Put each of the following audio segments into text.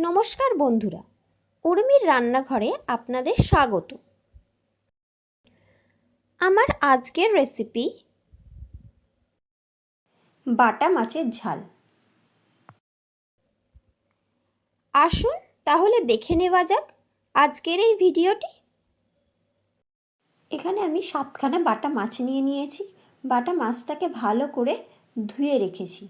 নমস্কার বন্ধুরা, উর্মির রান্নাঘরে আপনাদের স্বাগত। আমার আজকের রেসিপি বাটা মাছের ঝাল। আসুন তাহলে দেখে নেওয়া যাক আজকের এই ভিডিওটি। এখানে আমি 7খানা বাটা মাছ নিয়ে নিয়েছি। বাটা মাছটাকে ভালো করে ধুয়ে রেখেছি।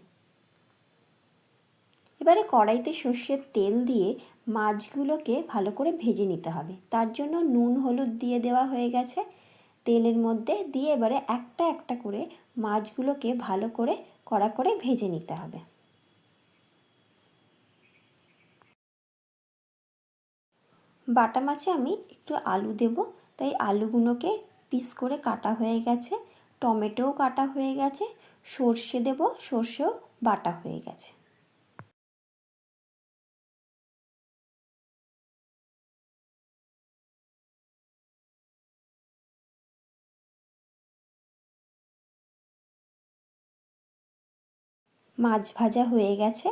এবারে কড়াইতে সর্ষের তেল দিয়ে মাছগুলোকে ভালো করে ভেজে নিতে হবে। তার জন্য নুন হলুদ দিয়ে দেওয়া হয়ে গেছে। তেলের মধ্যে দিয়ে এবারে একটা একটা করে মাছগুলোকে ভালো করে কড়া করে ভেজে নিতে হবে। বাটা মাছে আমি একটু আলু দেব, তাই আলুগুলোকে পিস করে কাটা হয়ে গেছে। টমেটোও কাটা হয়ে গেছে। সর্ষে দেব, সর্ষেও বাটা হয়ে গেছে। মাছ ভাজা হয়ে গেছে।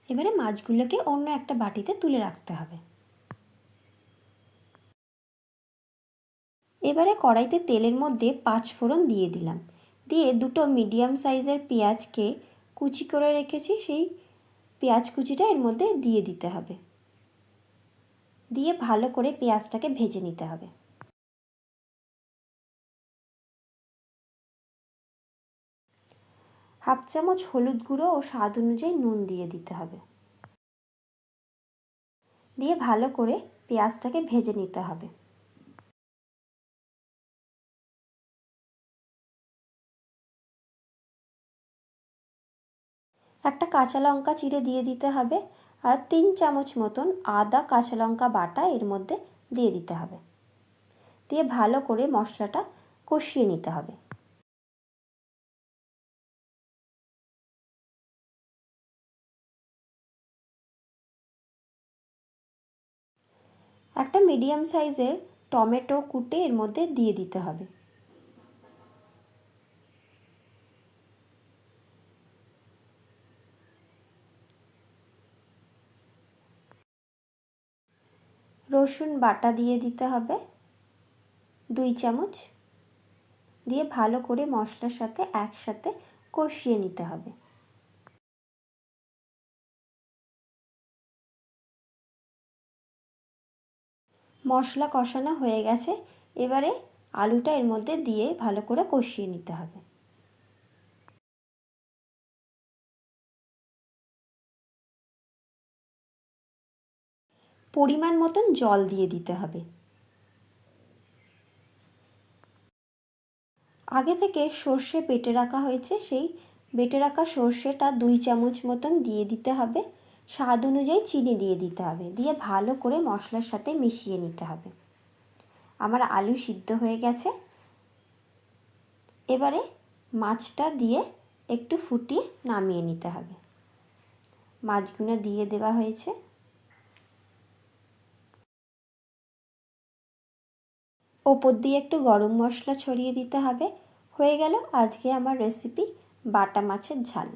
এবারে মাছগুলোকে অন্য একটা বাটিতে তুলে রাখতে হবে। এবারে কড়াইতে তেলের মধ্যে 5 ফোড়ন দিয়ে দিলাম। দিয়ে দুটো মিডিয়াম সাইজের পেঁয়াজকে কুচি করে রেখেছি, সেই পেঁয়াজ কুচিটা এর মধ্যে দিয়ে দিতে হবে। দিয়ে ভালো করে পেঁয়াজটাকে ভেজে নিতে হবে। হাফ চামচ হলুদ গুঁড়ো ও স্বাদ অনুযায়ী নুন দিয়ে দিতে হবে। দিয়ে ভালো করে পেঁয়াজটাকে ভেজে নিতে হবে। একটা কাঁচা লঙ্কা চিড়ে দিয়ে দিতে হবে। আর 3 চামচ মতন আদা কাঁচা লঙ্কা বাটা এর মধ্যে দিয়ে দিতে হবে। দিয়ে ভালো করে মশলাটা কষিয়ে নিতে হবে। একটা মিডিয়াম সাইজের টমেটো কুটে এর মধ্যে দিয়ে দিতে হবে। রসুন বাটা দিয়ে দিতে হবে 2 চামচ। দিয়ে ভালো করে মশলার সাথে একসাথে কষিয়ে নিতে হবে। মশলা কষানো হয়ে গেছে। এবারে আলুটা এর মধ্যে দিয়ে ভালো করে কষিয়ে নিতে হবে। পরিমাণ মতন জল দিয়ে দিতে হবে। আগে থেকে সর্ষে বেটে রাখা হয়েছে, সেই বেটে রাখা সর্ষেটা 2 চামচ মতন দিয়ে দিতে হবে। স্বাদ অনুযায়ী চিনি দিয়ে দিতে হবে। দিয়ে ভালো করে মশলার সাথে মিশিয়ে নিতে হবে। আমার আলু সিদ্ধ হয়ে গেছে। এবারে মাছটা দিয়ে একটু ফুটিয়ে নামিয়ে নিতে হবে। মাছগুলো দিয়ে দেওয়া হয়েছে। ওপর দিয়ে একটু গরম মশলা ছড়িয়ে দিতে হবে। হয়ে গেল আজকে আমার রেসিপি বাটা মাছের ঝাল।